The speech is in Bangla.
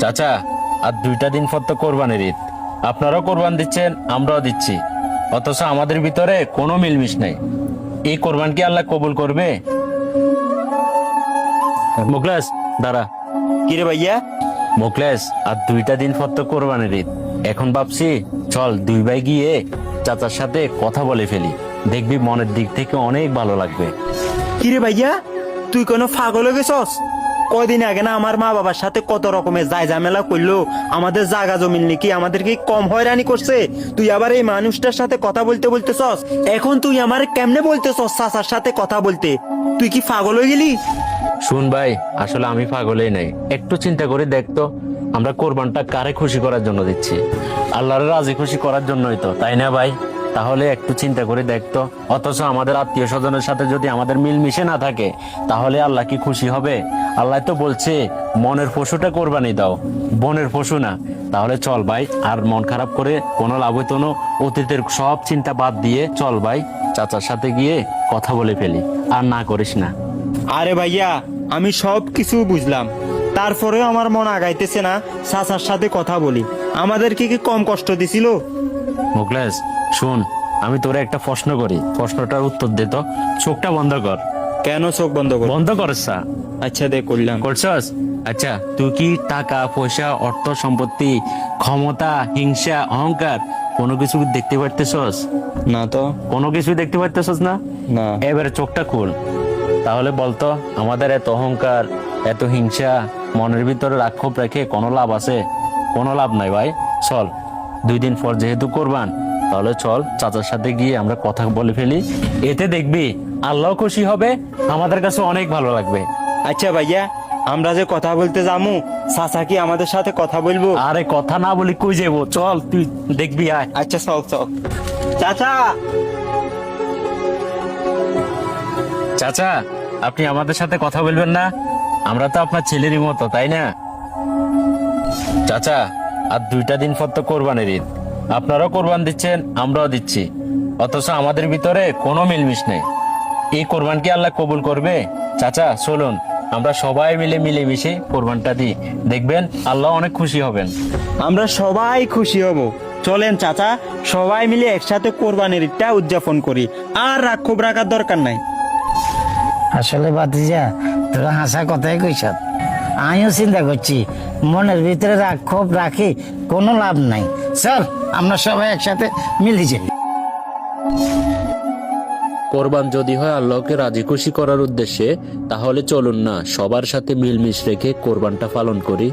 চাচা, আর 2টা দিন পর তো কোরবানির ঈদ। আপনারাও কোরবান দিচ্ছেন, আমরাও দিচ্ছি, অথচ আমাদের ভিতরে কোনো মিলমিশ নেই। এই কোরবান কি আল্লাহ কবুল করবে? মুখলেস, দাঁড়া। কিরে ভাইয়া? মুখলেস, আর 2টা দিন পর তো কোরবানির ঈদ। এখন ভাবছি চল 2 ভাই গিয়ে চাচার সাথে কথা বলে ফেলি, দেখবি মনের দিক থেকে অনেক ভালো লাগবে। কিরে ভাইয়া, তুই কোনো পাগল হয়ে গেছস? কয়দিন আগে না আমার মা বাবার সাথে কত রকমের যায় ঝামেলা করলো, আমাদের জায়গা জমিন নাকি আমাদেরকে কম হয়রানি করছে। তুই আবার এই মানুষটার সাথে কথা বলতে বলতেছস? এখন তুই আমার কেমনে বলতেছস চাচার সাথে কথা বলতে? তুই কি পাগল হয়ে গেলি? শুন ভাই, আসলে আমি পাগলেই নাই। একটু চিন্তা করে দেখতো, আমরা কোরবানটা কারে খুশি করার জন্য দিচ্ছি? আল্লাহর রাজি খুশি করার জন্যই তো, তাই না ভাই? তাহলে একটু চিন্তা করে দেখতো, অথচ আমাদের আত্মীয় স্বজনের সাথে যদি আমাদের মিল মিশে না থাকে, তাহলে আল্লাহ কি খুশি হবে? আল্লাহ তো বলছে মনের পশুটা কোরবানি দাও, বনের পশু না। তাহলে চল ভাই, আর মন খারাপ করে কোনো লাভ হইতো না। অতীতের সব চিন্তা বাদ দিয়ে চল ভাই চাচার সাথে গিয়ে কথা বলে ফেলি, আর না করিস না। আরে ভাইয়া, আমি সব কিছু বুঝলাম, তারপরেও আমার মন আগাইতেছে না চাচার সাথে কথা বলি। আমাদেরকে কি কম কষ্ট দিছিল? মুখলেস শুন, আমি তোরে একটা প্রশ্ন করি, প্রশ্নটার উত্তর দে তো। চোখটা বন্ধ কর। কেন চোখ বন্ধ কর? বন্ধ করছ? আচ্ছা দে, করলাম। করছস? আচ্ছা, তুই কি টাকা পয়সা, অর্থ সম্পত্তি, ক্ষমতা, হিংসা, অহংকার কোনো কিছু দেখতে পারতেছস? না তো। কোনো কিছু দেখতে পারতেছস না? না। এবারে চোখটা খুল। তাহলে বলতো, আমাদের এত অহংকার, এত হিংসা, মনের ভিতরে রাক্ষোভ রেখে কোনো লাভ আছে? কোনো লাভ নাই ভাই। চল 2 দিন পর যেহেতু কোরবান, তাহলে চল চাচার সাথে গিয়ে আমরা কথা বলে ফেলি। এতে দেখবি আল্লাহ খুশি হবে, আমাদের কাছে অনেক ভালো লাগবে। আচ্ছা ভাইয়া, আমরা যে কথা বলতে যামু, চাচা কি আমাদের সাথে কথা বলবো? আরে কথা না বলি কই যাবো, চল তুই দেখবি, আয়। আচ্ছা চল চল। চাচা! চাচা, আপনি আমাদের সাথে কথা বলবেন না? আমরা তো আপনার ছেলেরই মতো, তাই না? চাচা, আর 2টা দিন পর তো কোরবানির ঈদ। আপনারাও কোরবান দিচ্ছেন, আমরাও দিচ্ছি, অথচ আমাদের ভিতরে কোনো মিলমিশ নেই। এই কোরবান কি আল্লাহ কবুল করবে? চাচা চলুন, আমরা সবাই মিলে মিলেমিশে কোরবানটা দিই, দেখবেন আল্লাহ অনেক খুশি হবেন। আমরা সবাই খুশি হব। চলেন চাচা, সবাই মিলে একসাথে কোরবানির ঈদটা উদযাপন করি। আর রাক্ষোভ রাখার দরকার নাই। আসলে ভাতিজা, তোরা হাসা কথাই কইস। আমিও চিন্তা করছি, মনের ভিতরে রাক্ষোভ রাখি কোনো লাভ নাই। চল আমরা সবাই একসাথে মিলে যাই। কোরবান যদি হয় আল্লাহকে রাজি খুশি করার উদ্দেশ্যে, তাহলে চলুন না সবার সাথে মিলমিশ রেখে কোরবানটা পালন করি।